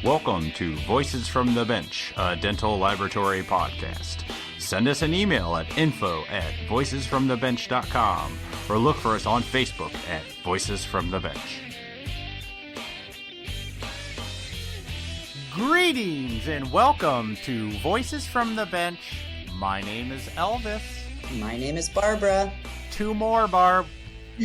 Welcome to Voices from the Bench, a dental laboratory podcast. Send us an email at info@voicesfromthebench.com or look for us on Facebook at Voices from the Bench. Greetings and welcome to Voices from the Bench. My name is Elvis. My name is Barbara. Two more, Barb.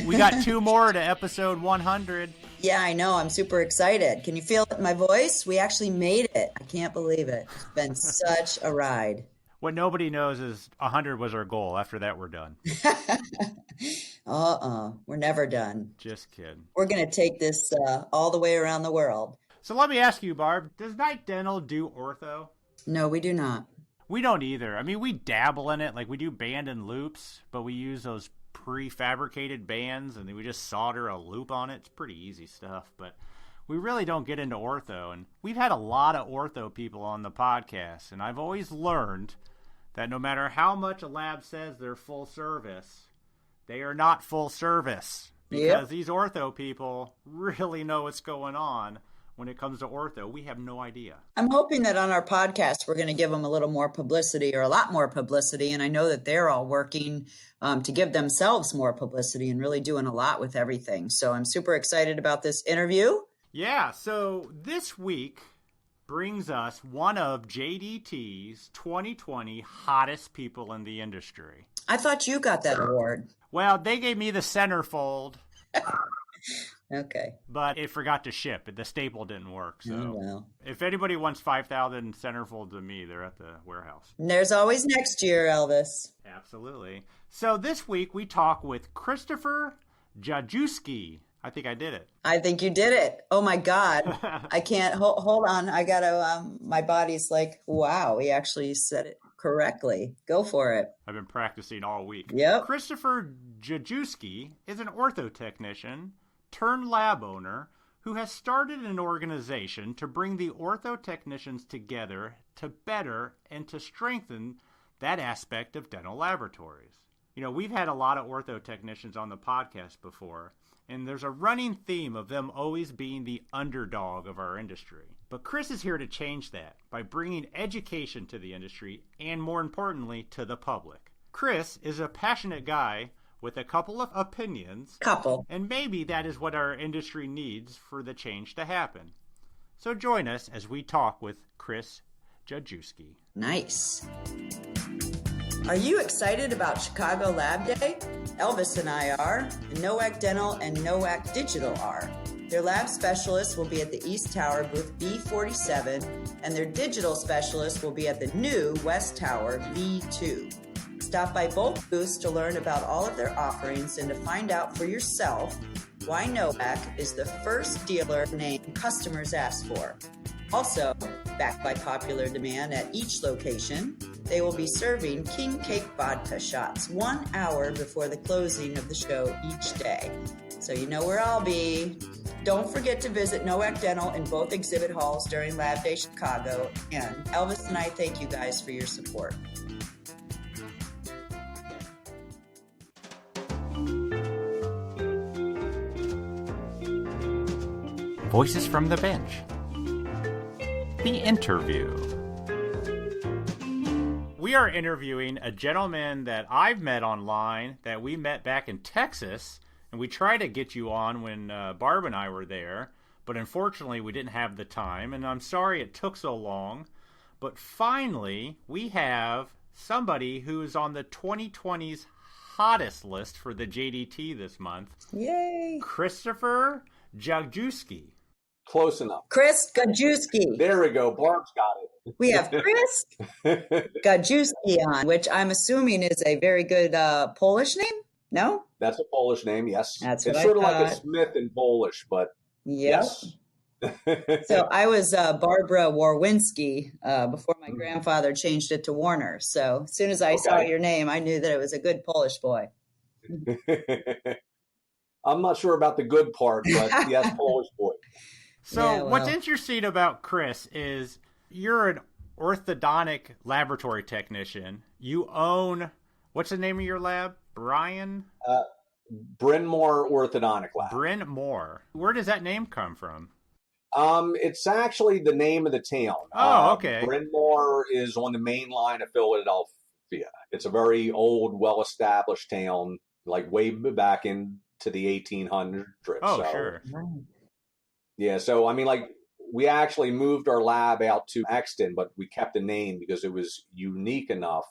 We got two more to episode 100. Yeah, I know. I'm super excited. Can you feel it in my voice? We actually made it. I can't believe it. It's been such a ride. What nobody knows is 100 was our goal. After that, we're done. We're never done. Just kidding. We're going to take this all the way around the world. So let me ask you, Barb, does Night Dental do ortho? No, we do not. We don't either. I mean, we dabble in it. Like, we do band and loops, but we use those prefabricated bands, and then we just solder a loop on it. It's pretty easy stuff, but we really don't get into ortho. And we've had a lot of ortho people on the podcast, and I've always learned that no matter how much a lab says they're full service, they are not full service, because these ortho people really know what's going on. When it comes to ortho, we have no idea. I'm hoping that on our podcast, we're going to give them a little more publicity, or a lot more publicity. And I know that they're all working to give themselves more publicity and really doing a lot with everything. So I'm super excited about this interview. Yeah. So this week brings us one of JDT's 2020 hottest people in the industry. I thought you got that award. Well, they gave me the centerfold. Okay. But it forgot to ship. The staple didn't work. So well. If anybody wants 5,000 centerfolds of me, they're at the warehouse. There's always next year, Elvis. Absolutely. So this week we talk with Christopher Gajewski. I think I did it. I think you did it. Oh my God. I can't hold on. I gotta, my body's like, wow, he actually said it correctly. Go for it. I've been practicing all week. Yep. Christopher Gajewski is an ortho technician turned lab owner who has started an organization to bring the ortho technicians together to better and to strengthen that aspect of dental laboratories. You know, we've had a lot of ortho technicians on the podcast before, and there's a running theme of them always being the underdog of our industry. But Chris is here to change that by bringing education to the industry and, more importantly, to the public. Chris is a passionate guy with a couple of opinions. And maybe that is what our industry needs for the change to happen. So join us as we talk with Chris Gajewski. Nice. Are you excited about Chicago Lab Day? Elvis and I are, and NOAC Dental and NOAC Digital are. Their lab specialists will be at the East Tower, booth B47, and their digital specialists will be at the new West Tower, B2. Stop by both booths to learn about all of their offerings and to find out for yourself why NOAC is the first dealer name customers ask for. Also, backed by popular demand at each location, they will be serving king cake vodka shots 1 hour before the closing of the show each day. So you know where I'll be. Don't forget to visit NOAC Dental in both exhibit halls during Lab Day Chicago. And Elvis and I thank you guys for your support. Voices from the Bench. The interview. We are interviewing a gentleman that I've met online, that we met back in Texas, and we tried to get you on when Barb and I were there, but unfortunately we didn't have the time, and I'm sorry it took so long. But finally, we have somebody who is on the 2020's hottest list for the JDT this month. Yay! Christopher Gajewski. Close enough. Chris Gajewski. There we go. Barb's got it. We have Chris Gajewski on, which I'm assuming is a very good Polish name. No? That's a Polish name, yes. That's it's what sort I of like thought. a Smith in Polish, but yes. So I was Barbara Warwinski before my grandfather changed it to Warner. So as soon as I saw your name, I knew that it was a good Polish boy. I'm not sure about the good part, but yes, Polish boy. So what's interesting about Chris is you're an orthodontic laboratory technician. You own, what's the name of your lab? Bryn Bryn Mawr Orthodontic Lab. Bryn Mawr. Where does that name come from? It's actually the name of the town. Oh, okay. Bryn Mawr is on the main line of Philadelphia. It's a very old, well-established town, like way back into the 1800s. Oh, So, sure. yeah. So, I mean, like, we actually moved our lab out to Exton, but we kept the name because it was unique enough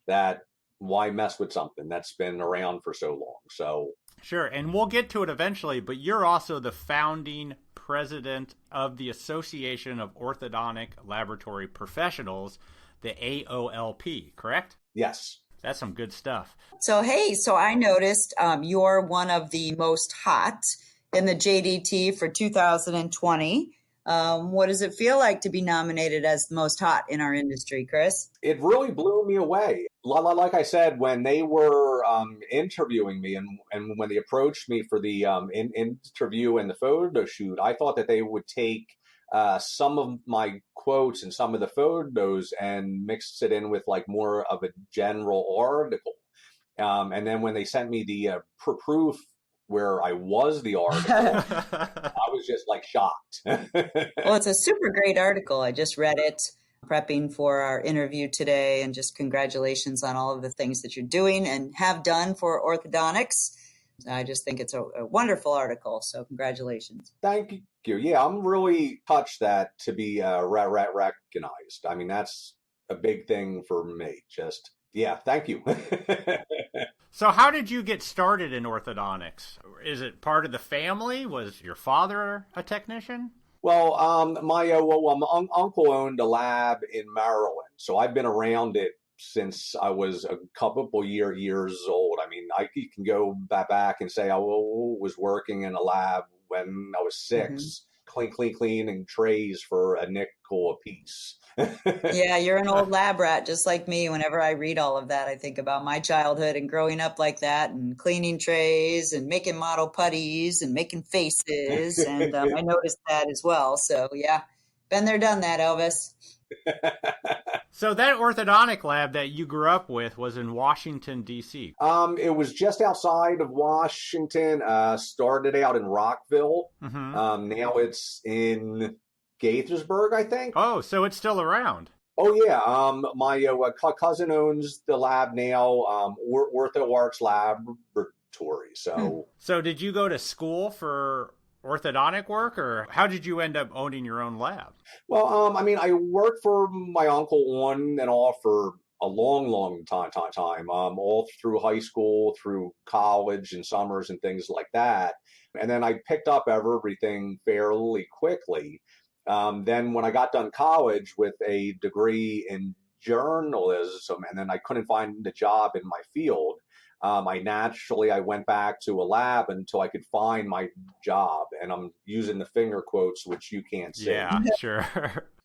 that why mess with something that's been around for so long? So, Sure, and we'll get to it eventually, but you're also the founding president of the Association of Orthodontic Laboratory Professionals, the AOLP, correct? yes. That's some good stuff. So, hey, so I noticed you're one of the most hot in the JDT for 2020. What does it feel like to be nominated as the most hot in our industry, Chris? It really blew me away. Like I said, when they were interviewing me and when they approached me for the interview and the photo shoot, I thought that they would take some of my quotes and some of the photos and mix it in with like more of a general article. And then when they sent me the proof where I was the article, I was just like shocked. Well, it's a super great article. I just read it prepping for our interview today, and just congratulations on all of the things that you're doing and have done for orthodontics. I just think it's a wonderful article. So congratulations. Thank you. Yeah, I'm really touched that to be recognized. I mean, that's a big thing for me. Just, yeah, thank you. So how did you get started in orthodontics? Is it part of the family? Was your father a technician? Well, my uncle owned a lab in Maryland, so I've been around it since I was a couple years old. I mean, I can go back and say I was working in a lab when I was 6, cleaning trays for a nickel a piece. Yeah, you're an old lab rat, just like me. Whenever I read all of that, I think about my childhood and growing up like that and cleaning trays and making model putties and making faces. And I noticed that as well. So, yeah, been there, done that, Elvis. So that orthodontic lab that you grew up with was in Washington, D.C. It was just outside of Washington. Started out in Rockville. Now it's in Gaithersburg, I think. Oh, so it's still around. Oh yeah. My cousin owns the lab now. Ortho Arts Laboratory. So did you go to school for orthodontic work, or how did you end up owning your own lab? Well, I mean, I worked for my uncle on and off for a long time. All through high school, through college and summers and things like that. And then I picked up everything fairly quickly. Then when I got done college with a degree in journalism, and then I couldn't find a job in my field, I went back to a lab until I could find my job. And I'm using the finger quotes, which you can't see. Yeah, sure.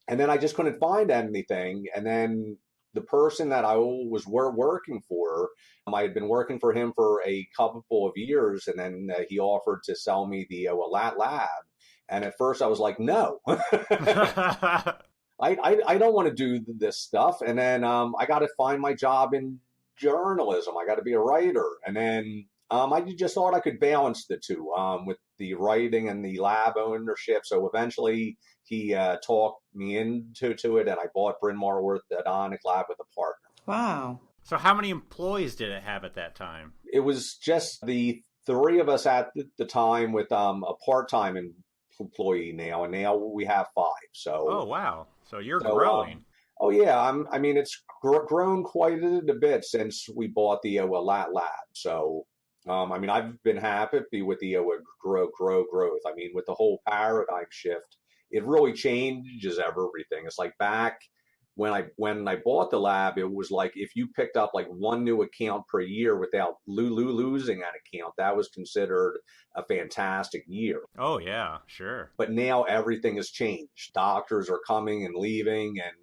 And then I just couldn't find anything. And then the person that I was working for, I had been working for him for a couple of years, and then he offered to sell me the lab. And at first I was like, no, I don't want to do this stuff. And then I got to find my job in journalism. I got to be a writer. And then I just thought I could balance the two with the writing and the lab ownership. So eventually he talked me into it, and I bought Bryn Mawr Orthodontic Lab with a partner. Wow. So how many employees did it have at that time? It was just the 3 of us at the time, with a part-time employee now, and now we have 5. So, oh wow, so you're growing. Oh yeah, I mean it's grown quite a bit since we bought the lab. So I mean, I've been happy with the growth. I mean, with the whole paradigm shift, it really changes everything. It's like back when I bought the lab, it was like if you picked up like 1 new account per year without losing that account, that was considered a fantastic year. Oh yeah, sure. But now everything has changed. Doctors are coming and leaving, and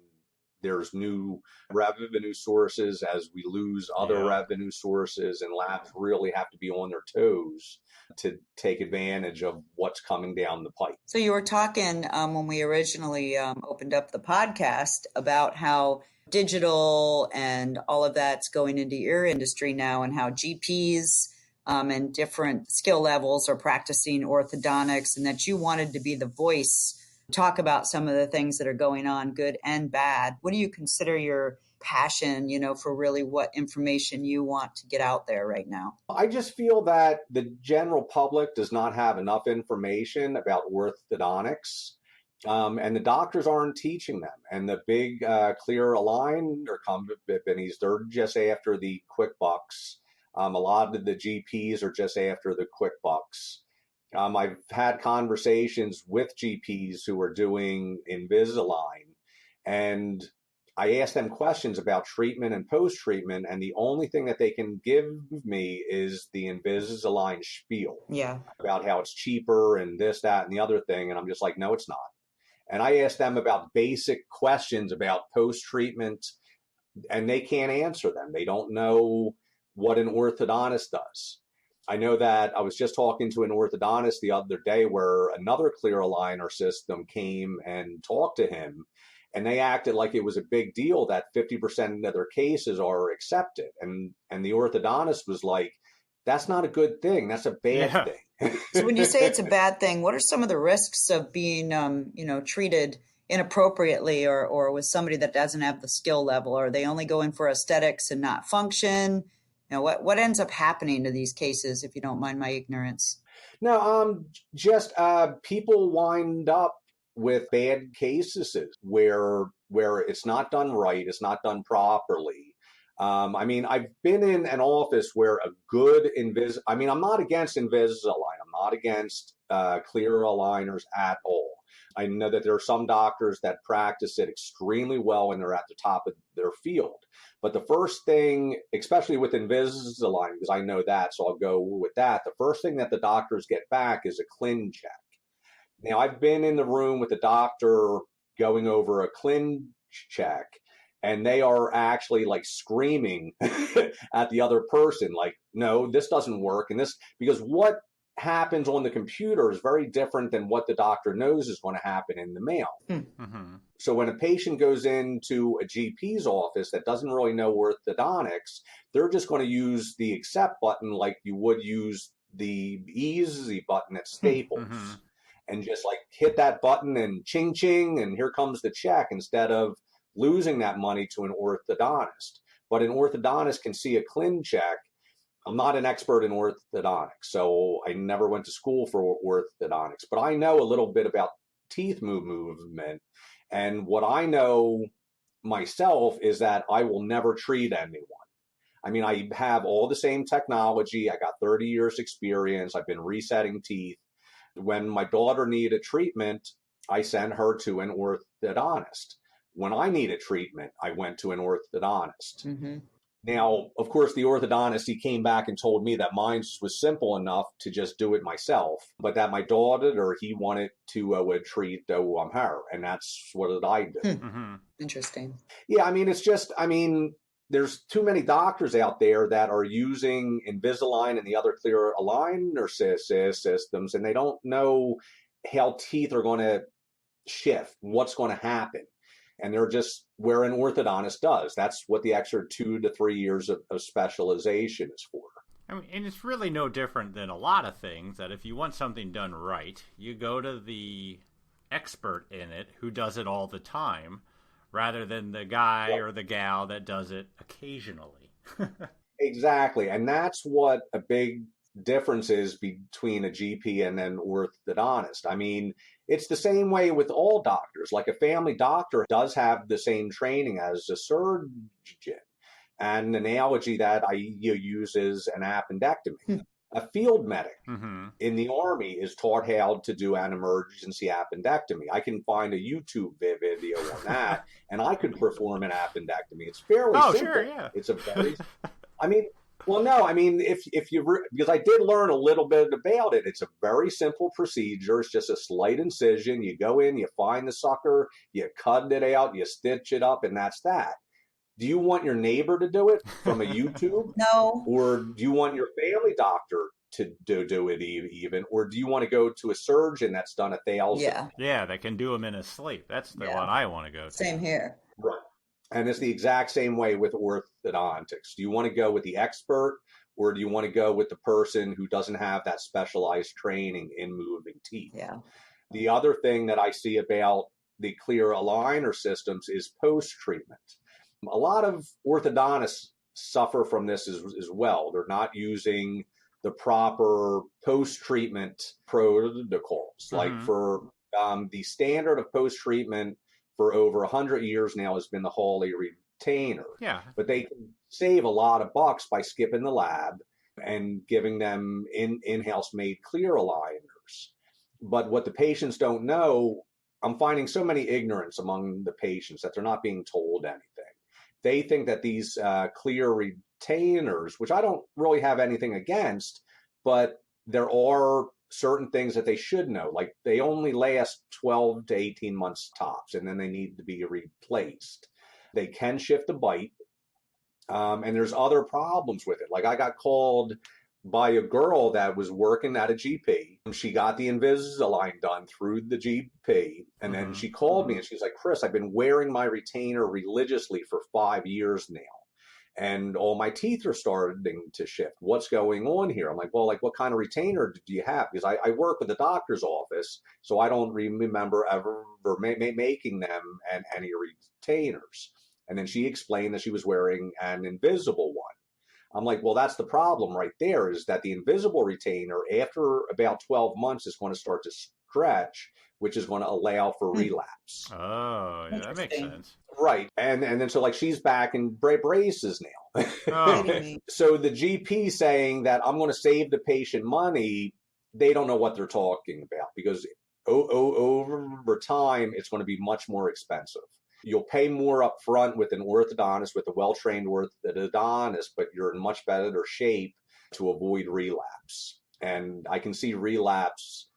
there's new revenue sources as we lose other revenue sources, and labs really have to be on their toes to take advantage of what's coming down the pipe. So you were talking when we originally opened up the podcast about how digital and all of that's going into your industry now, and how GPs and different skill levels are practicing orthodontics, and that you wanted to be the voice talk about some of the things that are going on, good and bad. What do you consider your passion, for really what information you want to get out there right now? I just feel that the general public does not have enough information about orthodontics. And the doctors aren't teaching them. And the big clear align or companies, they're just after the quick bucks. A lot of the GPs are just after the quick bucks. I've had conversations with GPs who are doing Invisalign, and I ask them questions about treatment and post-treatment, and the only thing that they can give me is the Invisalign spiel about how it's cheaper and this, that, and the other thing. And I'm just like, no, it's not. And I ask them about basic questions about post-treatment, and they can't answer them. They don't know what an orthodontist does. I know that I was just talking to an orthodontist the other day where another clear aligner system came and talked to him, and they acted like it was a big deal that 50% of their cases are accepted. And the orthodontist was like, that's not a good thing. That's a bad thing. So when you say it's a bad thing, what are some of the risks of being, treated inappropriately or with somebody that doesn't have the skill level? Are they only going for aesthetics and not function? What ends up happening to these cases, if you don't mind my ignorance? No, just people wind up with bad cases where it's not done right, it's not done properly. I've been in an office where a good I'm not against Invisalign. I'm not against clear aligners at all. I know that there are some doctors that practice it extremely well and they're at the top of their field. But the first thing, especially with Invisalign, because I know that, so I'll go with that. The first thing that the doctors get back is a CLIN check. Now, I've been in the room with the doctor going over a CLIN check, and they are actually like screaming at the other person, like, no, this doesn't work. And this, because what happens on the computer is very different than what the doctor knows is going to happen in the mail. Mm-hmm. So when a patient goes into a GP's office that doesn't really know orthodontics, they're just going to use the accept button like you would use the easy button at Staples. Mm-hmm. And just like hit that button and ching ching, and here comes the check, instead of losing that money to an orthodontist. But an orthodontist can see a CLIN check. I'm not an expert in orthodontics, so I never went to school for orthodontics, but I know a little bit about teeth movement. And what I know myself is that I will never treat anyone. I have all the same technology. I got 30 years experience. I've been resetting teeth. When my daughter needed treatment, I sent her to an orthodontist. When I needed treatment, I went to an orthodontist. Mm-hmm. Now, of course, the orthodontist, he came back and told me that mine was simple enough to just do it myself, but that my daughter, he wanted to treat her, and that's what I did. Mm-hmm. Interesting. Yeah, it's just, there's too many doctors out there that are using Invisalign and the other clear aligner systems, and they don't know how teeth are going to shift, what's going to happen. And they're just where an orthodontist does. That's what the extra 2 to 3 years of specialization is for. And it's really no different than a lot of things, that if you want something done right, you go to the expert in it who does it all the time, rather than the guy or the gal that does it occasionally. Exactly. And that's what a big difference is between a GP and an orthodontist. It's the same way with all doctors. Like a family doctor does have the same training as a surgeon. And an analogy that I use is an appendectomy. A field medic in the Army is taught how to do an emergency appendectomy. I can find a YouTube video on that, and I could perform an appendectomy. It's fairly simple. Sure, yeah. It's a very, well, no, if you, because I did learn a little bit about it. It's a very simple procedure. It's just a slight incision. You go in, you find the sucker, you cut it out, you stitch it up, and that's that. Do you want your neighbor to do it from a YouTube? No. Or do you want your family doctor to do it even? Or do you want to go to a surgeon that's done 1,000? Yeah, that can do them in his sleep. That's the one I want to go to. Same here. Right. And it's the exact same way with orthodontics. Do you want to go with the expert, or do you want to go with the person who doesn't have that specialized training in moving teeth? Yeah. The other thing that I see about the clear aligner systems is post-treatment. A lot of orthodontists suffer from this as well. They're not using the proper post-treatment protocols. Like for the standard of post-treatment for over 100 years now has been the Hawley retainer. Yeah. But they can save a lot of bucks by skipping the lab and giving them in-house made clear aligners. But what the patients don't know, I'm finding so many ignorance among the patients that they're not being told anything. They think that these clear retainers, which I don't really have anything against, but there are certain things that they should know. Like they only last 12 to 18 months tops, and then they need to be replaced. They can shift the bite, and there's other problems with it. Like I got called by a girl that was working at a GP. She got the Invisalign done through the GP. And then she called me and she's like, Chris, I've been wearing my retainer religiously for 5 years now. And all my teeth are starting to shift. What's going on here? I'm like, well, like what kind of retainer do you have? Because I work with the doctor's office, so I don't remember ever making them and any retainers. And then she explained that she was wearing an invisible one. I'm like, well, that's the problem right there, is that the invisible retainer, after about 12 months, is going to start to stretch, which is going to allow for relapse. Oh, yeah, that makes sense. Right. And then so like she's back in braces now. Oh. So the GP saying that I'm going to save the patient money, they don't know what they're talking about, because over time, it's going to be much more expensive. You'll pay more up front with an orthodontist, with a well-trained orthodontist, but you're in much better shape to avoid relapse. And I can see relapse.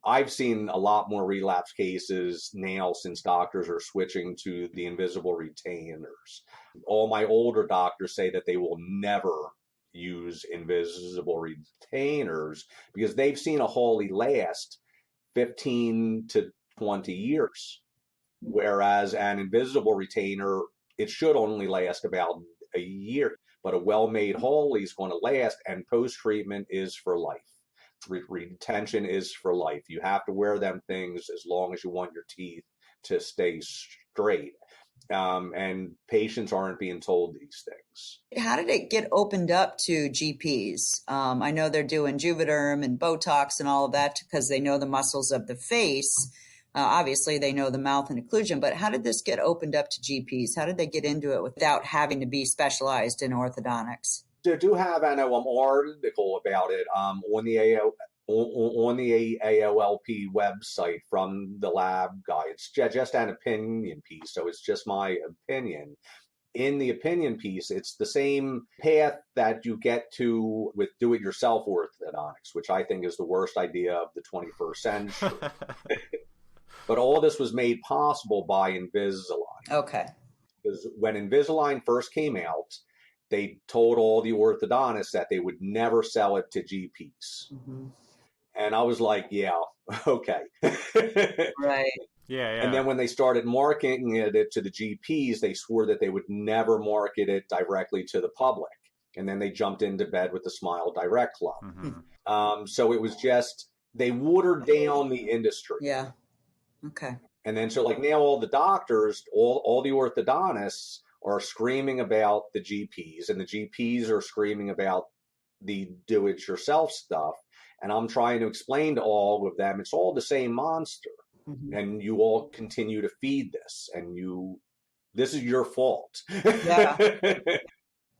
I've seen a lot more relapse cases now since doctors are switching to the invisible retainers. All my older doctors say that they will never use invisible retainers because they've seen a Hawley last 15 to 20 years. Whereas an invisible retainer, it should only last about a year. But a well-made Hawley is going to last, and post-treatment is for life. Retention is for life. You have to wear them things as long as you want your teeth to stay straight. And patients aren't being told these things. How did it get opened up to GPs? I know they're doing Juvederm and Botox and all of that because they know the muscles of the face. Obviously, they know the mouth and occlusion, but how did this get opened up to GPs? How did they get into it without having to be specialized in orthodontics? They do have an article about it on the AOLP website from the lab guy. It's just an opinion piece, so it's just my opinion. In the opinion piece, it's the same path that you get to with do-it-yourself orthodontics, which I think is the worst idea of the 21st century. But all this was made possible by Invisalign. Okay. Because when Invisalign first came out, they told all the orthodontists that they would never sell it to GPs. Mm-hmm. And I was like, yeah, okay. Right. Yeah. And then when they started marketing it to the GPs, they swore that they would never market it directly to the public. And then they jumped into bed with the Smile Direct Club. Mm-hmm. So it was just, they watered down the industry. Yeah. Okay. And then so like now all the doctors, all the orthodontists are screaming about the GPs, and the GPs are screaming about the do-it-yourself stuff. And I'm trying to explain to all of them, it's all the same monster. Mm-hmm. And you all continue to feed this, and this is your fault. Yeah.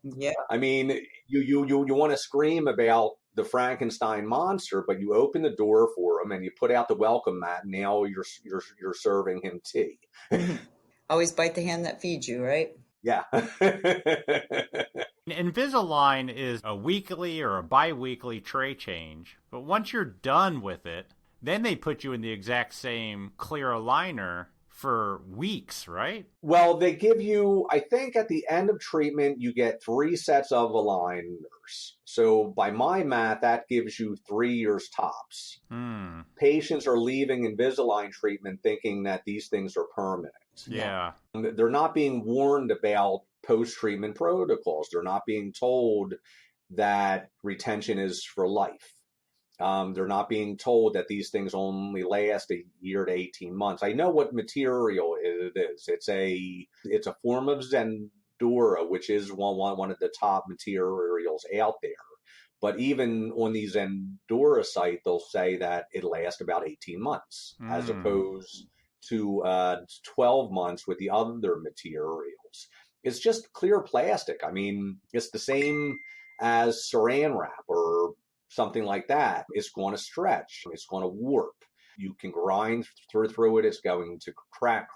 Yeah. I mean, you want to scream about the Frankenstein monster, but you open the door for him and you put out the welcome mat, and now you're serving him tea. Always bite the hand that feeds you, right? Yeah. Invisalign is a weekly or a bi-weekly tray change, but once you're done with it, then they put you in the exact same clear aligner for weeks, right? Well, they give you, I think at the end of treatment, you get 3 sets of aligners. So by my math, that gives you 3 years tops. Patients are leaving Invisalign treatment thinking that these things are permanent. Yeah. They're not being warned about post-treatment protocols. They're not being told that retention is for life. They're not being told that these things only last a year to 18 months. I know what material it is. It's a form of Zendura, which is one of the top materials out there. But even on the Zendura site, they'll say that it lasts about 18 months, as opposed to 12 months with the other materials. It's just clear plastic. I mean, it's the same as saran wrap or something like that. It's going to stretch. It's going to warp. You can grind through it. It's going to crack.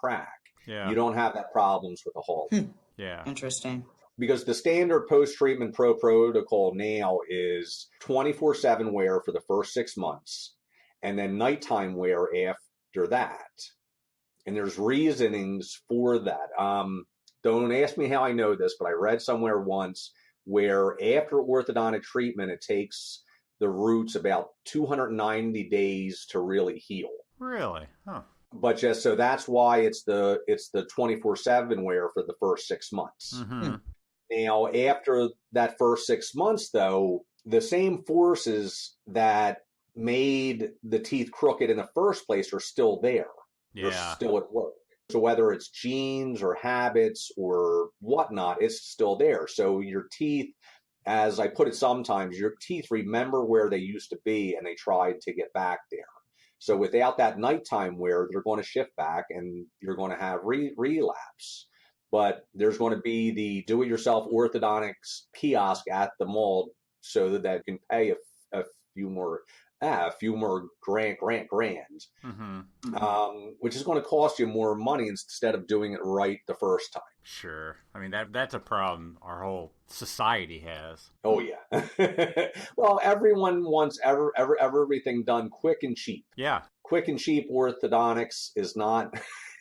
Yeah. You don't have that problems with the hull. Yeah. Interesting. Because the standard post-treatment protocol now is 24/7 wear for the first 6 months, and then nighttime wear after that. And there's reasonings for that. Don't ask me how I know this, but I read somewhere once where after orthodontic treatment, it takes the roots about 290 days to really heal. Really? Huh. But just so that's why it's the 24/7 wear for the first 6 months. Mm-hmm. Now, after that first 6 months, though, the same forces that made the teeth crooked in the first place are still there. Yeah. They're still at work. So whether it's genes or habits or whatnot, it's still there. So your teeth, as I put it sometimes, your teeth remember where they used to be and they tried to get back there. So without that nighttime wear, they're going to shift back and you're going to have relapse. But there's going to be the do-it-yourself orthodontics kiosk at the mall so that you can pay a few more grand, which is going to cost you more money instead of doing it right the first time. Sure. I mean, that's a problem our whole society has. Oh, yeah. Well, everyone wants everything done quick and cheap. Yeah. Quick and cheap orthodontics is not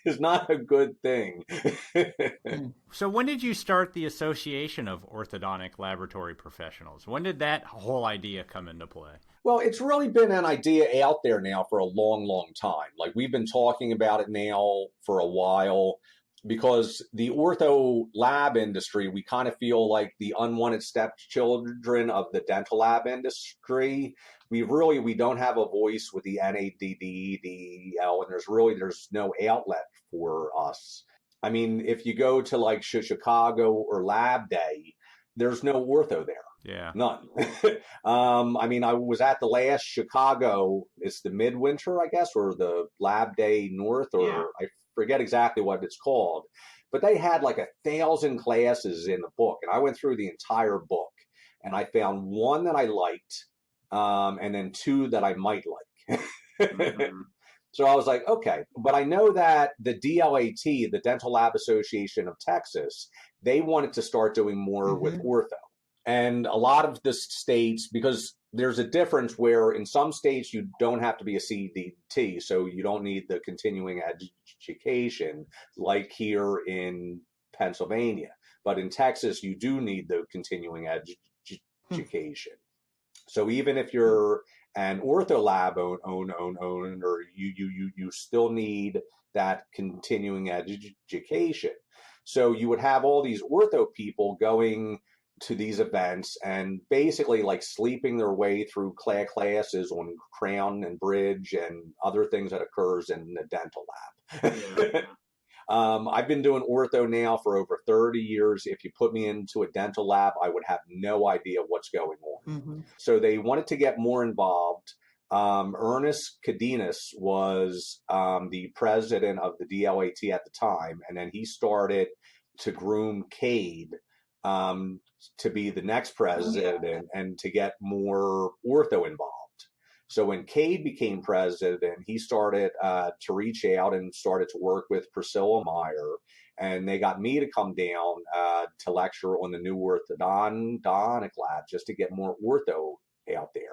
a good thing. So when did you start the Association of Orthodontic Laboratory Professionals? When did that whole idea come into play? Well, it's really been an idea out there now for a long, long time. Like we've been talking about it now for a while because the ortho lab industry, we kind of feel like the unwanted stepchildren of the dental lab industry. We don't have a voice with the NADD, DEL, and there's no outlet for us. I mean, if you go to like Chicago or Lab Day, there's no ortho there. Yeah. None. I mean, I was at the last Chicago, it's the Midwinter, I guess, or the Lab Day North, or yeah. I forget exactly what it's called. But they had like 1,000 classes in the book, and I went through the entire book, and I found one that I liked, and then two that I might like. Mm-hmm. So I was like, okay. But I know that the DLAT, the Dental Lab Association of Texas, they wanted to start doing more with ortho. And a lot of the states, because there's a difference where in some states you don't have to be a CDT, so you don't need the continuing education like here in Pennsylvania. But in Texas, you do need the continuing education. So even if you're an ortho lab owner, you still need that continuing education. So you would have all these ortho people going to these events and basically like sleeping their way through classes on crown and bridge and other things that occurs in the dental lab. Yeah. I've been doing ortho now for over 30 years. If you put me into a dental lab, I would have no idea what's going on. Mm-hmm. So they wanted to get more involved. Ernest Cadenas was the president of the DLAT at the time, and then he started to groom Cade to be the next president and to get more ortho involved. So when Cade became president, he started to reach out and started to work with Priscilla Meyer, and they got me to come down to lecture on the new orthodontic lab just to get more ortho out there.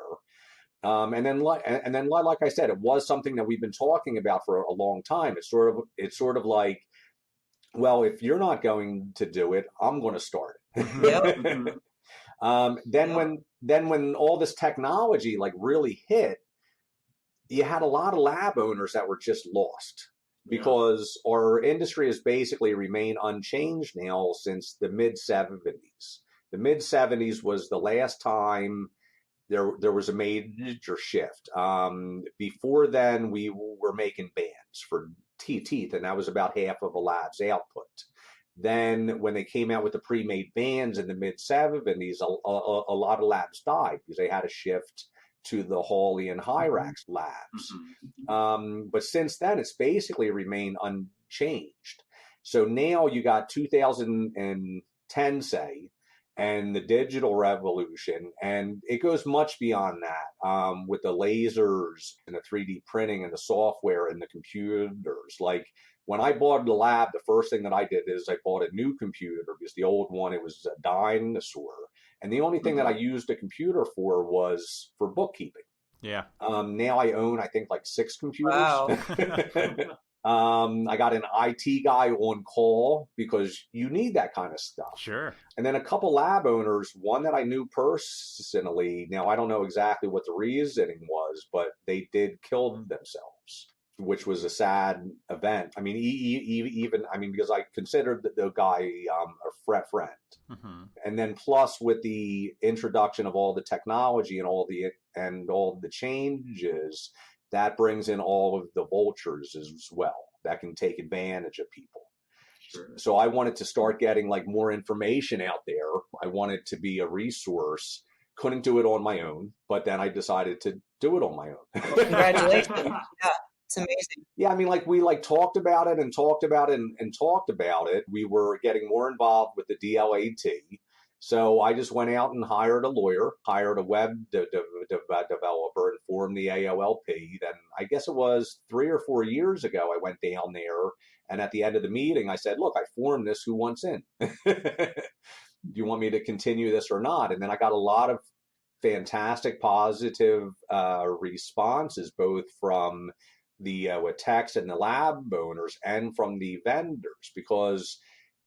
And then, like I said, it was something that we've been talking about for a long time. It's sort of like, well, if you're not going to do it, I'm going to start it. Yep. Then when all this technology like really hit, you had a lot of lab owners that were just lost because our industry has basically remained unchanged now since the mid-70s. The mid-70s was the last time there was a major shift. Before then, we were making bands for teeth, and that was about half of a lab's output. Then when they came out with the pre-made bands in the mid-70s, a lot of labs died because they had to shift to the Hawley and Hyrax labs. But since then, it's basically remained unchanged. So now you got 2010, say, and the digital revolution, and it goes much beyond that, with the lasers and the 3D printing and the software and the computers. Like when I bought the lab, the first thing that I did is I bought a new computer because the old one, it was a dinosaur. And the only thing that I used a computer for was for bookkeeping. Yeah. Now I own, I think, like 6 computers. Wow. I got an IT guy on call because you need that kind of stuff. Sure. And then a couple lab owners, one that I knew personally. Now, I don't know exactly what the reasoning was, but they did kill themselves, which was a sad event. I mean, even because I considered the guy a friend. And then plus with the introduction of all the technology and all the changes, that brings in all of the vultures as well that can take advantage of people. Sure. So I wanted to start getting like more information out there. I wanted to be a resource. Couldn't do it on my own, but then I decided to do it on my own. Congratulations. Yeah, it's amazing. Yeah, I mean, like we talked about it and talked about it and talked about it. We were getting more involved with the DLAT. So I just went out and hired a lawyer, hired a web developer, and formed the AOLP. Then I guess it was 3 or 4 years ago, I went down there. And at the end of the meeting, I said, look, I formed this. Who wants in? Do you want me to continue this or not? And then I got a lot of fantastic positive responses, both from the techs and the lab owners and from the vendors, because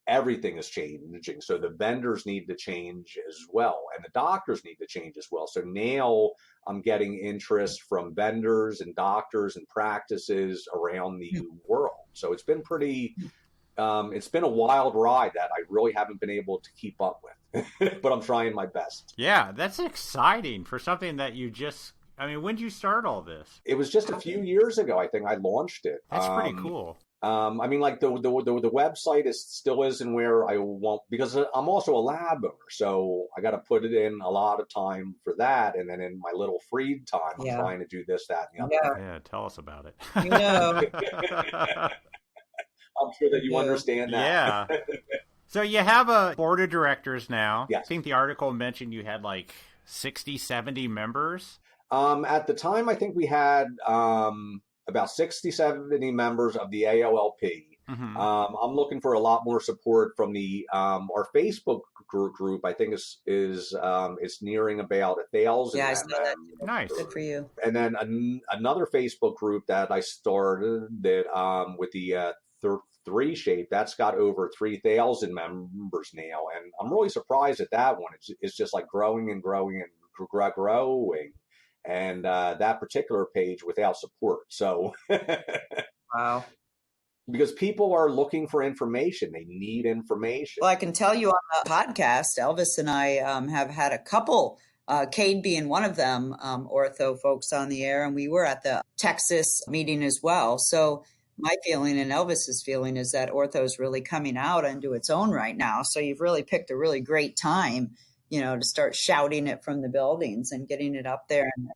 everything is changing. So the vendors need to change as well, and the doctors need to change as well. So now I'm getting interest from vendors and doctors and practices around the world. So it's been it's been a wild ride that I really haven't been able to keep up with, but I'm trying my best. Yeah, that's exciting for something that you just, I mean, when did you start all this? It was just a few years ago, I think I launched it. That's pretty cool. I mean, like the website still isn't where I want, because I'm also a lab owner, so I got to put it in a lot of time for that, and then in my little free time, I'm trying to do this, that, and the other. Yeah, tell us about it. You know. I'm sure that you understand that. Yeah. So you have a board of directors now. Yes. I think the article mentioned you had like 60, 70 members. At the time, I think we had about 60, 70 members of the AOLP. I'm looking for a lot more support from the our Facebook group. I think it's nearing about 1,000. Yeah, I saw that. Nice. Good for you. And then another Facebook group that I started that with the 3 shape, that's got over 3,000 members now, and I'm really surprised at that one. It's just like growing and growing and growing. And that particular page without support. So, wow. Because people are looking for information. They need information. Well, I can tell you on the podcast, Elvis and I have had a couple, Cade being one of them, Ortho folks on the air, and we were at the Texas meeting as well. So my feeling and Elvis's feeling is that Ortho is really coming out into its own right now. So you've really picked a really great time, you know, to start shouting it from the buildings and getting it up there. And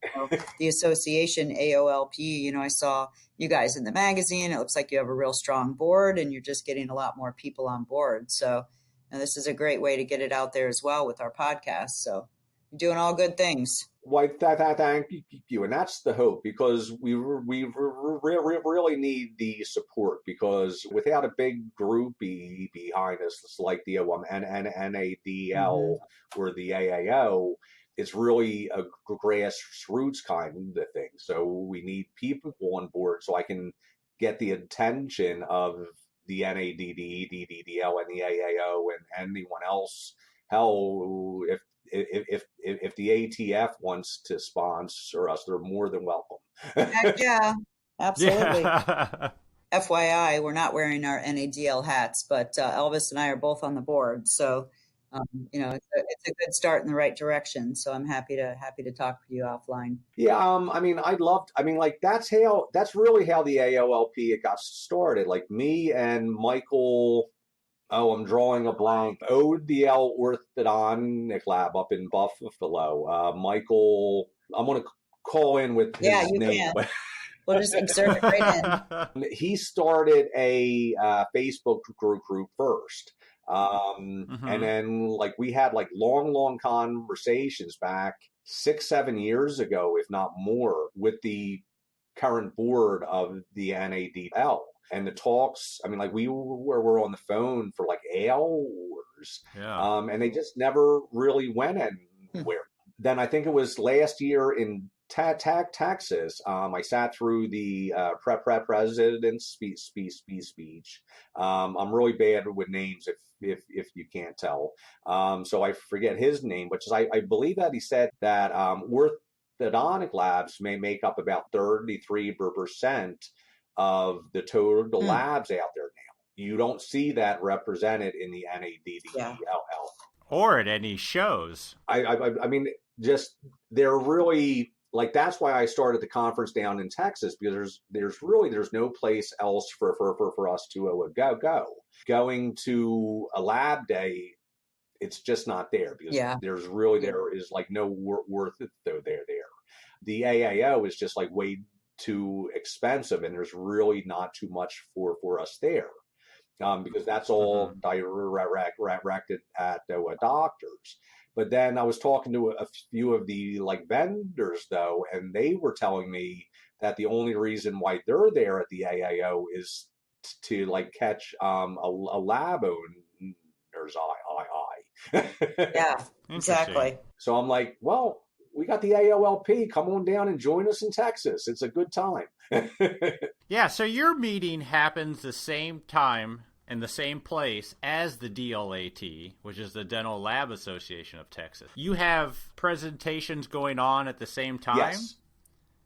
the association, AOLP, you know, I saw you guys in the magazine. It looks like you have a real strong board and you're just getting a lot more people on board. So this is a great way to get it out there as well with our podcast. So you're doing all good things. Why, thank you. And that's the hope, because we really need the support, because without a big group behind us, it's like the NADL or the AAO, it's really a grassroots kind of thing. So we need people on board so I can get the attention of the NADD, DDL, and the AAO and anyone else. Hell, if the ATF wants to sponsor us, they're more than welcome. Heck yeah, absolutely. Yeah. FYI, we're not wearing our NADL hats, but Elvis and I are both on the board. So It's a good start in the right direction. So I'm happy to talk with you offline. Yeah, I mean, that's really how the AOLP it got started. Like me and Michael, oh, I'm drawing a blank. ODL Orthodontic Lab up in Buffalo. Michael, I'm gonna call in with Yeah, his you name. can. We'll just insert it right in. He started a Facebook group first. And then like we had like long conversations back 6-7 years ago, if not more, with the current board of the NADL. And the talks, I mean, like we were on the phone for like hours. Yeah. And they just never really went anywhere. Then I think it was last year in Texas, I sat through the president's speech. I'm really bad with names if you can't tell. So I forget his name, which is I believe that he said that orthodontic labs may make up about 33% of the total labs out there now. You don't see that represented in the NADDL. Or at any shows. I mean, just they're really like that's why I started the conference down in Texas, because there's no place else for us to go. Going to a lab day, it's just not there because there is like no worth it though there. The AAO is just like way too expensive, and there's really not too much for us there. Because that's all directed at doctors. But then I was talking to a few of the like vendors though, and they were telling me that the only reason why they're there at the AAO is to like catch a lab owner's eye. Yeah, exactly. So I'm like, well, we got the AOLP. Come on down and join us in Texas. It's a good time. Yeah, so your meeting happens the same time in the same place as the DLAT, which is the Dental Lab Association of Texas. You have presentations going on at the same time? Yes.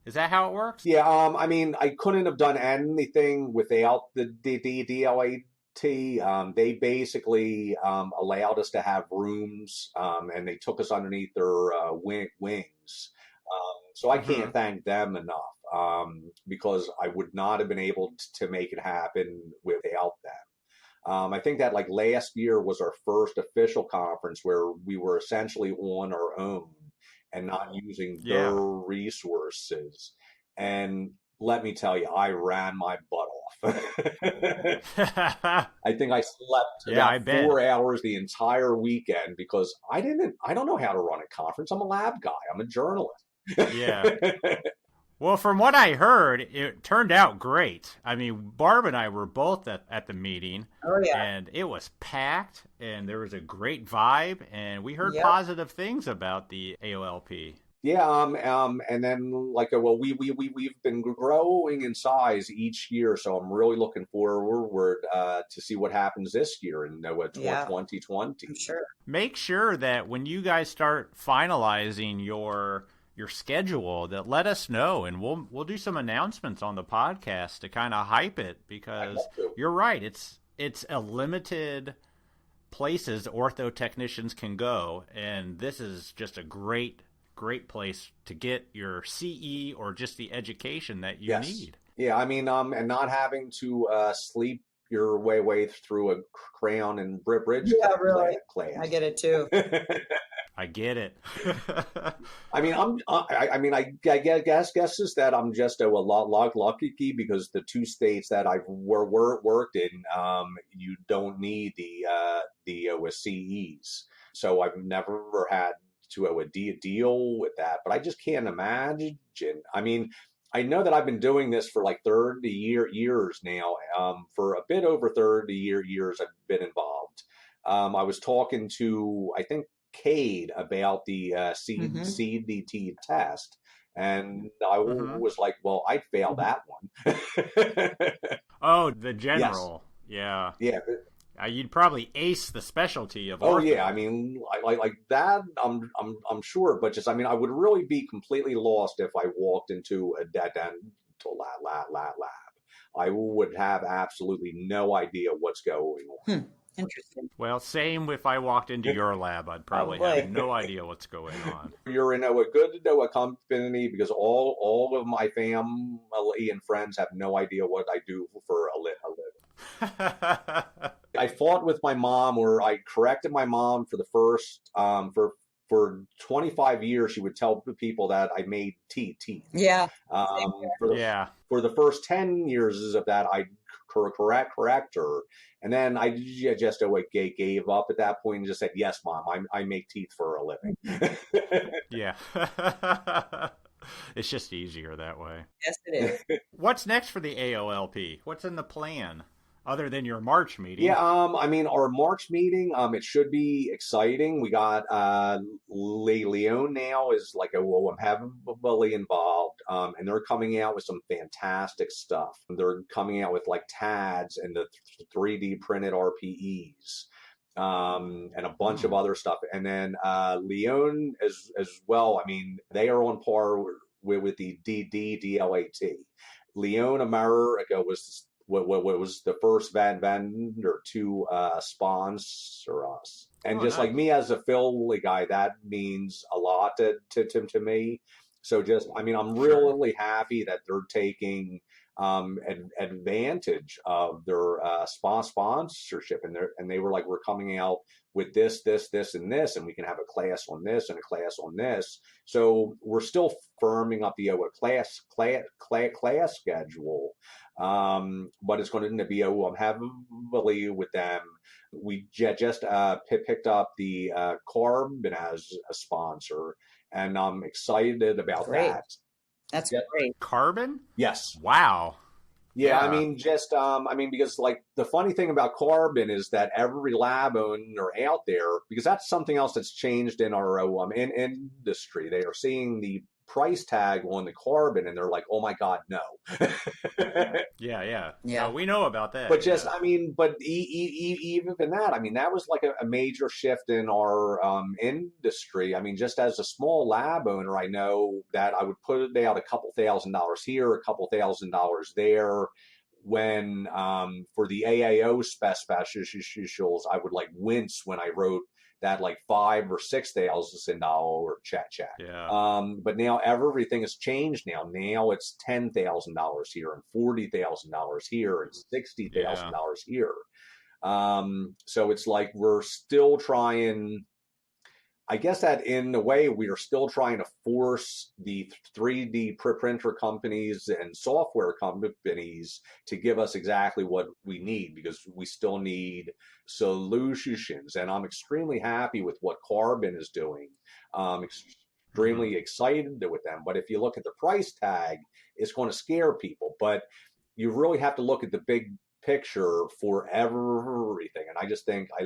Is that how it works? Yeah, I mean, I couldn't have done anything without the DLAT. They basically allowed us to have rooms, and they took us underneath their wings. So I can't thank them enough, because I would not have been able to make it happen without them. I think that like last year was our first official conference where we were essentially on our own and not using their resources. And let me tell you, I ran my butt off. I think I slept about 4 hours the entire weekend because I don't know how to run a conference. I'm a lab guy. I'm a journalist. Yeah. Well, from what I heard, it turned out great. I mean, Barb and I were both at the meeting. Oh, yeah. And it was packed, and there was a great vibe, and we heard positive things about the AOLP. Yeah, and then like, well, we've been growing in size each year, so I'm really looking forward to see what happens this year in 2020. I'm sure. Make sure that when you guys start finalizing your schedule, that let us know, and we'll do some announcements on the podcast to kind of hype it, because you're right, it's a limited places ortho technicians can go, and this is just a great place to get your CE or just the education that you need. Yeah, I mean, and not having to sleep your way through a crayon and bridge class. I get it too. I get it. I mean, I guess is that I'm just a lot lucky because the two states that I've worked in, you don't need the CEs, so I've never had to deal with that. But I just can't imagine. I mean, I know that I've been doing this for like 30 years now. For a bit over 30 years, I've been involved. I was talking to, I think, Cade about the CDT test, and I was like, well, I failed that one. Oh, the general. Yes. Yeah. You'd probably ace the specialty of ortho. Oh yeah, I mean, like that. I'm sure, but just I mean, I would really be completely lost if I walked into a dental lab. I would have absolutely no idea what's going on. Interesting. Well, same if I walked into your lab, I'd probably have no idea what's going on. You're in a good company because all of my family and friends have no idea what I do for a living. I fought with my mom, or I corrected my mom for the first for 25 years. She would tell people that I made teeth. Yeah. For the first 10 years of that, I correct her, and then I just gave up at that point and just said, "Yes, Mom, I make teeth for a living." Yeah. It's just easier that way. Yes, it is. What's next for the AOLP? What's in the plan? Other than your March meeting. Yeah, I mean, our March meeting, it should be exciting. We got Leon now is like I'm heavily involved, and they're coming out with some fantastic stuff. They're coming out with like TADs and the 3D printed RPEs. And a bunch of other stuff. And then Leon as well, I mean, they are on par with the DLAT. Leon America was what was the first vendor to sponsor us. And just nice. Like me as a Philly guy, that means a lot to me. So just, I mean, I'm really happy that they're taking advantage of their sponsorship, and they were like, we're coming out with this, and this, and we can have a class on this and a class on this. So we're still firming up the class schedule, but it's going to be I'm heavily with them. We just picked up the Carbon as a sponsor, and I'm excited about that. That's great. Carbon? Yes. Wow. Yeah, I mean, just, because like the funny thing about Carbon is that every lab owner out there, because that's something else that's changed in our industry. They are seeing the price tag on the Carbon and they're like, oh my God, no. Yeah. No, we know about that. But just, I mean, but even that, I mean, that was like a major shift in our industry. I mean, just as a small lab owner, I know that I would put out a couple $1,000s here, a couple $1,000s there. When for the AAO specials, I would like wince when I wrote that like $5,000 or $6,000 check. Yeah. But now everything has changed. Now it's $10,000 here and $40,000 here and $60,000 here. So it's like we're still trying. I guess that in a way we are still trying to force the 3D printer companies and software companies to give us exactly what we need, because we still need solutions. And I'm extremely happy with what Carbon is doing. Extremely excited with them. But if you look at the price tag, it's going to scare people. But you really have to look at the big picture for everything. And I just think I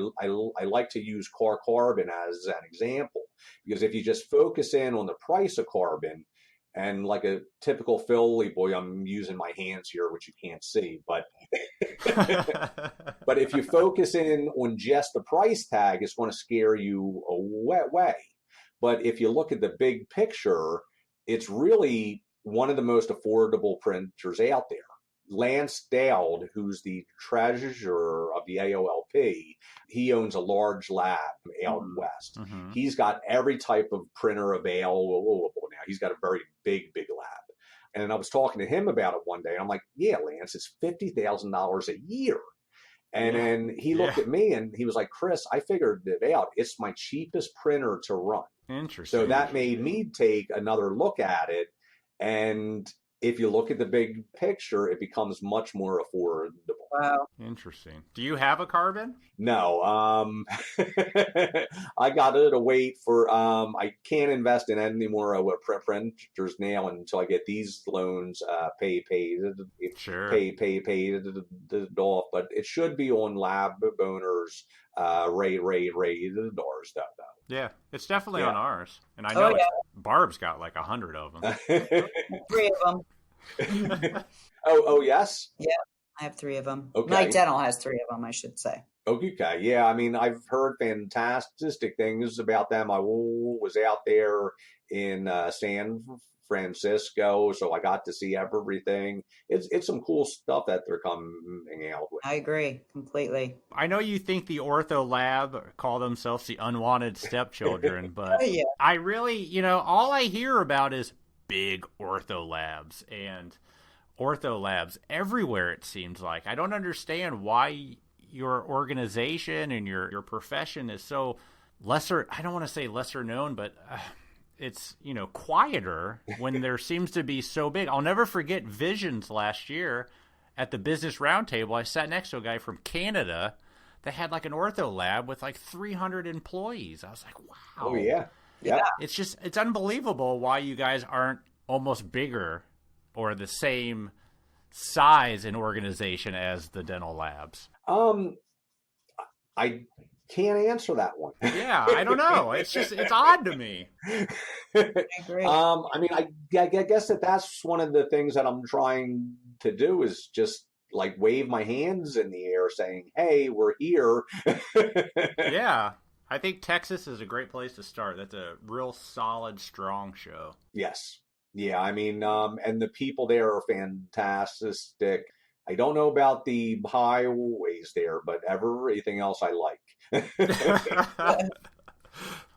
like to use Carbon as an example, because if you just focus in on the price of Carbon, and like a typical Philly boy, I'm using my hands here, which you can't see, but but if you focus in on just the price tag, it's going to scare you away. But if you look at the big picture, it's really one of the most affordable printers out there. Lance Dowd, who's the treasurer of the AOLP, he owns a large lab out west. Mm-hmm. He's got every type of printer available now. He's got a very big lab. And I was talking to him about it one day, and I'm like, yeah, Lance, it's $50,000 a year. And then he looked at me and he was like, Chris, I figured it out. It's my cheapest printer to run. Interesting. So that made me take another look at it. And if you look at the big picture, it becomes much more affordable. Wow. Interesting. Do you have a Carbon? No. I got to wait for, I can't invest in any more printers now until I get these loans paid off. But it should be on lab owners radars though. Yeah, it's definitely on ours. And I know Barb's got like 100 of them. 3 of them. Oh, yes? Yeah. I have 3 of them. Okay. My dental has 3 of them, I should say. Okay, yeah, I mean, I've heard fantastic things about them. I was out there in San Francisco, so I got to see everything. It's some cool stuff that they're coming out with. I agree completely. I know you think the Ortho Lab call themselves the unwanted stepchildren, but Yeah. I really, all I hear about is big Ortho Labs and Ortho Labs everywhere, it seems like. I don't understand why your organization and your profession is so lesser. I don't want to say lesser known, but it's, quieter when there seems to be so big. I'll never forget Visions last year at the Business Roundtable. I sat next to a guy from Canada that had like an ortho lab with like 300 employees. I was like, wow. Oh, yeah. Yeah. It's unbelievable why you guys aren't almost bigger or the same size in organization as the dental labs. I can't answer that one. Yeah, I don't know. It's odd to me. I agree. I mean, I guess that's one of the things that I'm trying to do is just like wave my hands in the air saying, hey, we're here. Yeah. I think Texas is a great place to start. That's a real solid, strong show. Yes. Yeah, I mean, and the people there are fantastic. I don't know about the highways there, but everything else I like.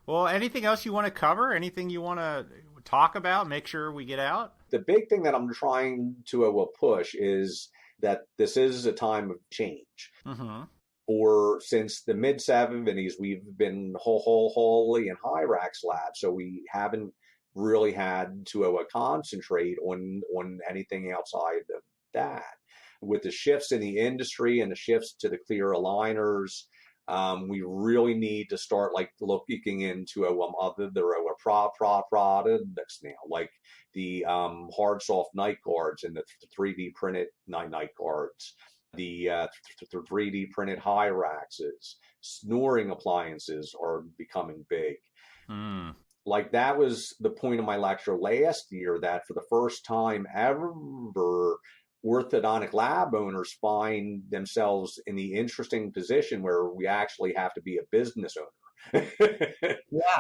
Well, anything else you want to cover? Anything you want to talk about? Make sure we get out? The big thing that I'm trying to push is that this is a time of change. Mm-hmm. Or since the mid 70s, we've been wholly in Hyrax labs, so we haven't really had to concentrate on anything outside of that. With the shifts in the industry and the shifts to the clear aligners, we really need to start like looking into other products now, like the hard soft night guards and the 3D printed night guards, the 3D printed Hyraxes, snoring appliances are becoming big. Mm. Like that was the point of my lecture last year, that for the first time ever, orthodontic lab owners find themselves in the interesting position where we actually have to be a business owner.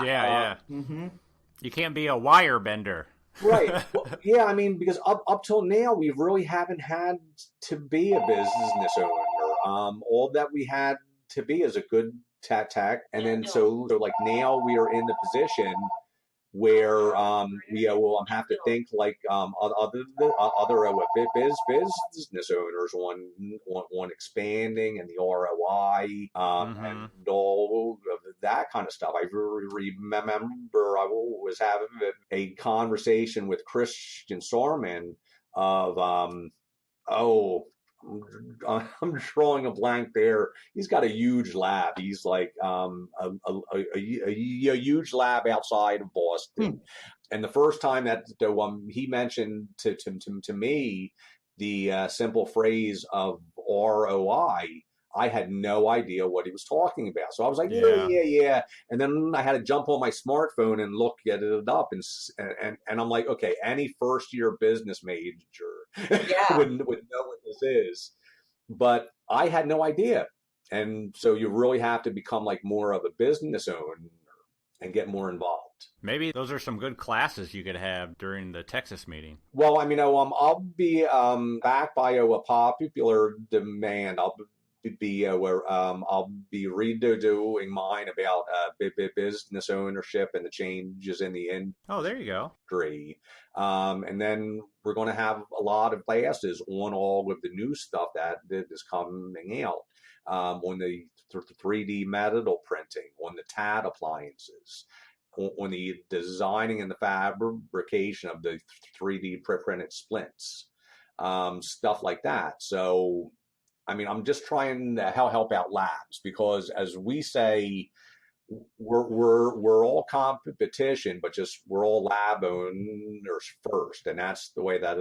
Yeah. Mm-hmm. You can't be a wire bender. Right. Well, yeah, I mean, because up till now, we really haven't had to be a business owner. All that we had to be is a good tech. And then so like now we are in the position where we will have to think like other business owners on expanding and the ROI and all of that kind of stuff. I remember I was having a conversation with Christian Sarman of I'm drawing a blank there. He's got a huge lab. He's like a huge lab outside of Boston. And the first time that he mentioned to me the simple phrase of ROI, I had no idea what he was talking about. So I was like, yeah. And then I had to jump on my smartphone and look at it up, and I'm like, okay, any first year business major would know what this is. But I had no idea. And so you really have to become like more of a business owner and get more involved. Maybe those are some good classes you could have during the Texas meeting. Well, I mean, I'll be back by a popular demand. I'll be redoing mine about business ownership and the changes in the industry. Oh, there you go. And then we're going to have a lot of classes on all of the new stuff that is coming out, on the 3D metal printing, on the TAD appliances, on the designing and the fabrication of the 3D printed splints, stuff like that. So I mean, I'm just trying to help out labs, because as we say, we're all competition, but just we're all lab owners first. And that's the way that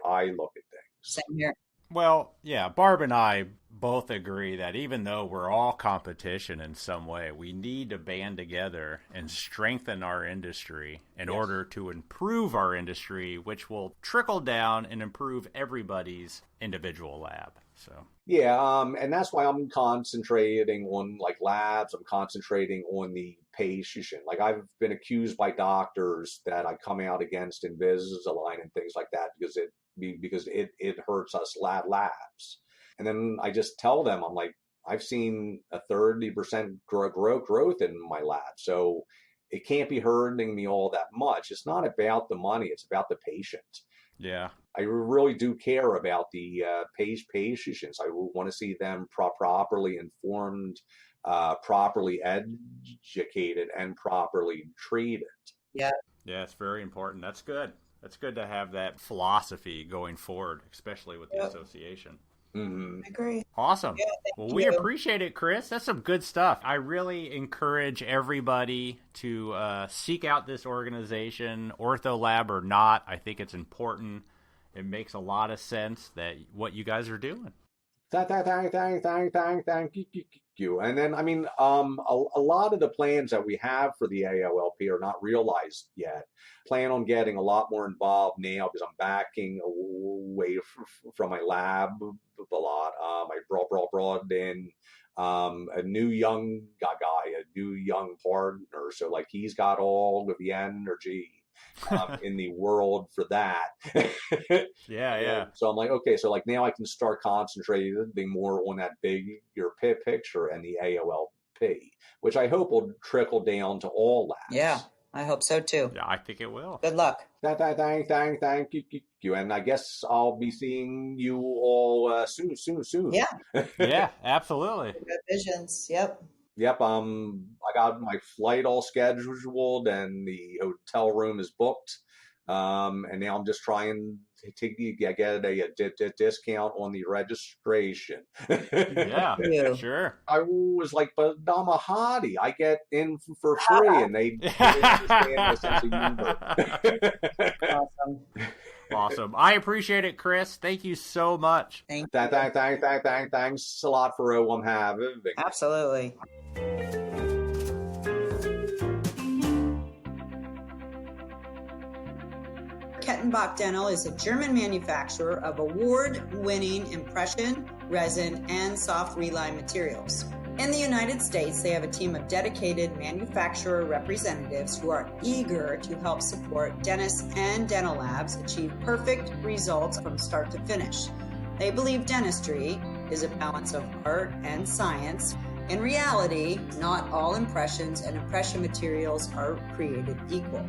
I look at things. Same here. Well, yeah, Barb and I both agree that even though we're all competition in some way, we need to band together and strengthen our industry in order to improve our industry, which will trickle down and improve everybody's individual lab. So Yeah, and that's why I'm concentrating on like labs. I'm concentrating on the patient. Like I've been accused by doctors that I come out against Invisalign and things like that because it hurts us labs. And then I just tell them, I'm like, I've seen a 30% growth in my lab, so it can't be hurting me all that much. It's not about the money; it's about the patient. yeah. I really do care about the patients. I want to see them properly informed, properly educated, and properly treated. Yeah. Yeah, it's very important. That's good. That's good to have that philosophy going forward, especially with the Yep. association. Mm-hmm. I agree. Awesome. Yeah, Well, thank we you. appreciate it, Chris. That's some good stuff. I really encourage everybody to seek out this organization, Ortho Lab or not. I think it's important. It makes a lot of sense that what you guys are doing. Thank you. And then, I mean, a lot of the plans that we have for the AOLP are not realized yet. Plan on getting a lot more involved now because I'm backing away from my lab a lot. I brought in a new young guy, a new young partner. So like he's got all of the energy in the world for that. Yeah. So I'm like, okay, so like now I can start concentrating more on that bigger picture and the AOLP, which I hope will trickle down to all labs. Yeah, I hope so too. Yeah, I think it will. Good luck. Thank you. And I guess I'll be seeing you all soon. Yeah. Yeah, absolutely. Good visions. Yep. Yep, I got my flight all scheduled and the hotel room is booked. And now I'm just trying to get a discount on the registration. Yeah, You. sure. I was like, but I'm a hottie. I get in for free, and they didn't understand my sense of humor. Awesome. Awesome. I appreciate it, Chris. Thank you so much. Thank you. Thanks a lot for I'm having. Absolutely. Kettenbach Dental is a German manufacturer of award-winning impression, resin, and soft reline materials. In the United States, they have a team of dedicated manufacturer representatives who are eager to help support dentists and dental labs achieve perfect results from start to finish. They believe dentistry is a balance of art and science. In reality, not all impressions and impression materials are created equal.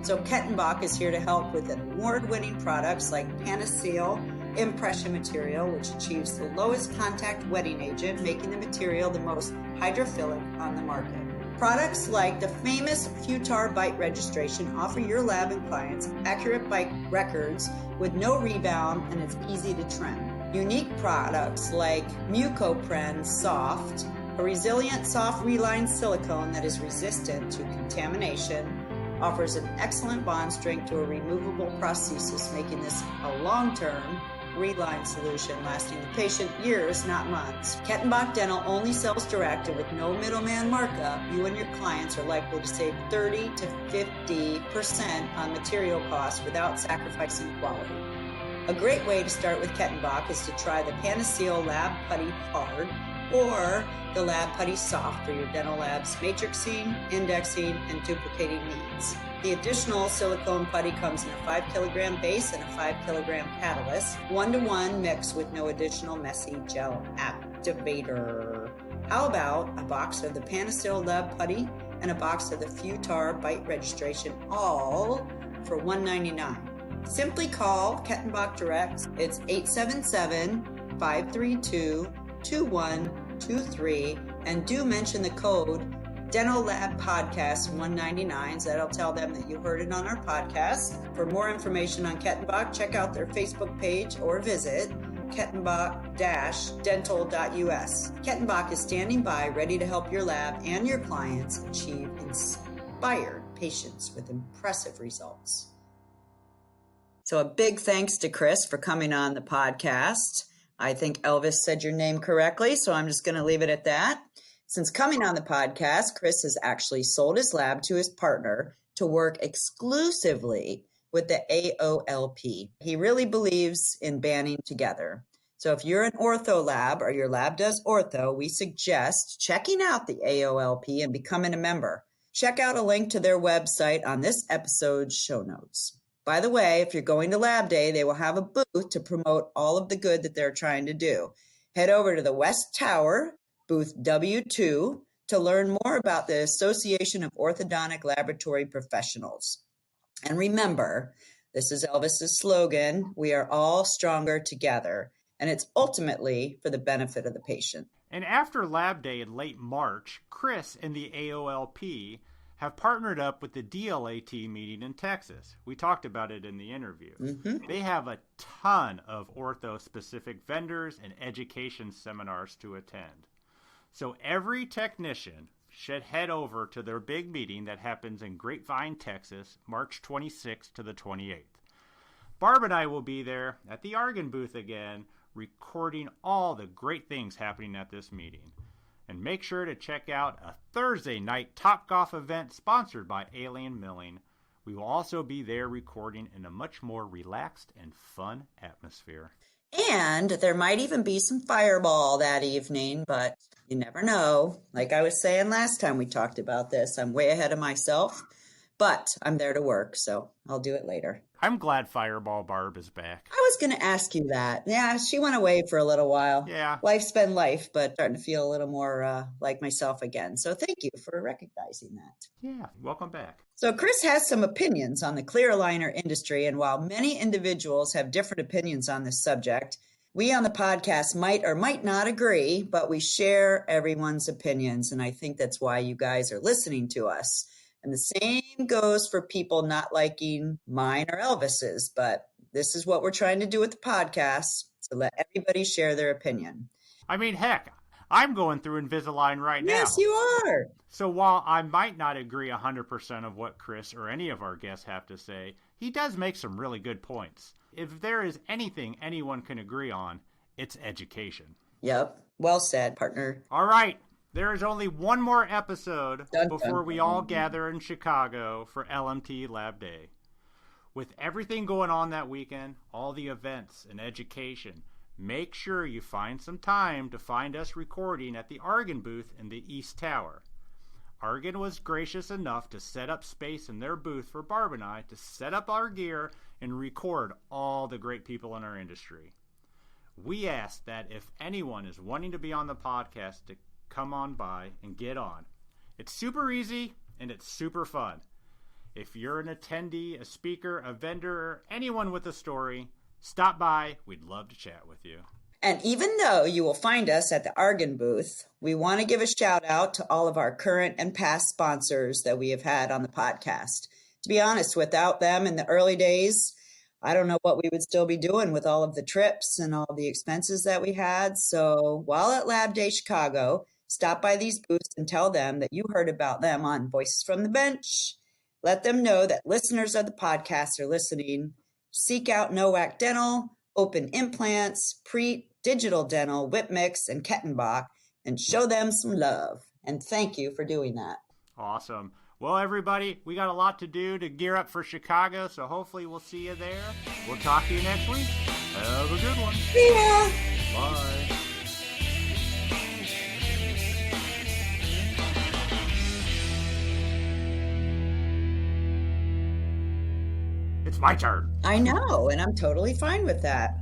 So Kettenbach is here to help with award-winning products like Panaseal impression material, which achieves the lowest contact wetting agent, making the material the most hydrophilic on the market. Products like the famous Futar Bite Registration offer your lab and clients accurate bite records with no rebound, and it's easy to trim. Unique products like Mucopren Soft, a resilient soft reline silicone that is resistant to contamination, offers an excellent bond strength to a removable prosthesis, making this a long-term reline solution lasting the patient years, not months. Kettenbach Dental only sells direct, and with no middleman markup, you and your clients are likely to save 30 to 50% on material costs without sacrificing quality. A great way to start with Kettenbach is to try the Panaseal Lab Putty Hard or the Lab Putty Soft for your dental lab's matrixing, indexing, and duplicating needs. The additional silicone putty comes in a 5 kilogram base and a 5 kilogram catalyst, 1-to-1 mix with no additional messy gel activator. How about a box of the Panaseal Lab Putty and a box of the Futar Bite Registration, all for $1.99? Simply call Kettenbach Direct. It's 877-532-2123, and do mention the code Dental Lab Podcast 199, so that'll tell them that you heard it on our podcast. For more information on Kettenbach, check out their Facebook page or visit kettenbach-dental.us. Kettenbach is standing by, ready to help your lab and your clients achieve inspired patients with impressive results. So a big thanks to Chris for coming on the podcast. I think Elvis said your name correctly, so I'm just going to leave it at that. Since coming on the podcast, Chris has actually sold his lab to his partner to work exclusively with the AOLP. He really believes in banding together. So if you're an ortho lab or your lab does ortho, we suggest checking out the AOLP and becoming a member. Check out a link to their website on this episode's show notes. By the way, if you're going to Lab Day, they will have a booth to promote all of the good that they're trying to do. Head over to the West Tower, booth W2, to learn more about the Association of Orthodontic Laboratory Professionals. And remember, this is Elvis's slogan, we are all stronger together. And it's ultimately for the benefit of the patient. And after Lab Day in late March, Chris and the AOLP have partnered up with the DLAT meeting in Texas. We talked about it in the interview. Mm-hmm. They have a ton of ortho-specific vendors and education seminars to attend. So every technician should head over to their big meeting that happens in Grapevine, Texas, March 26th to the 28th. Barb and I will be there at the Argon booth again, recording all the great things happening at this meeting. And make sure to check out a Thursday night Topgolf event sponsored by Alien Milling. We will also be there recording in a much more relaxed and fun atmosphere. And there might even be some fireball that evening, but you never know. Like I was saying last time we talked about this, I'm way ahead of myself, but I'm there to work, so I'll do it later. I'm glad Fireball Barb is back. I was going to ask you that. Yeah, she went away for a little while. Yeah. Life's been life, but starting to feel a little more like myself again. So thank you for recognizing that. Yeah, welcome back. So Chris has some opinions on the clear aligner industry, and while many individuals have different opinions on this subject, we on the podcast might or might not agree, but we share everyone's opinions, and I think that's why you guys are listening to us. And the same goes for people not liking mine or Elvis's, but this is what we're trying to do with the podcast, to let everybody share their opinion. I mean, heck, I'm going through Invisalign right now. Yes, you are. So while I might not agree 100% of what Chris or any of our guests have to say, he does make some really good points. If there is anything anyone can agree on, it's education. Yep. Well said, partner. All right. There is only one more episode before we all gather in Chicago for LMT Lab Day. With everything going on that weekend, all the events and education, make sure you find some time to find us recording at the Argon booth in the East Tower. Argon was gracious enough to set up space in their booth for Barb and I to set up our gear and record all the great people in our industry. We ask that if anyone is wanting to be on the podcast to come on by and get on. It's super easy and it's super fun. If you're an attendee, a speaker, a vendor, or anyone with a story, stop by. We'd love to chat with you. And even though you will find us at the Argon booth, we want to give a shout out to all of our current and past sponsors that we have had on the podcast. To be honest, without them in the early days, I don't know what we would still be doing with all of the trips and all the expenses that we had. So while at Lab Day Chicago, stop by these booths and tell them that you heard about them on Voices from the Bench. Let them know that listeners of the podcast are listening. Seek out NOAC Dental, Open Implants, Preet, Digital Dental, Whip Mix, and Kettenbach, and show them some love. And thank you for doing that. Awesome. Well, everybody, we got a lot to do to gear up for Chicago, so hopefully we'll see you there. We'll talk to you next week. Have a good one. See ya. Bye. It's my turn. I know, and I'm totally fine with that.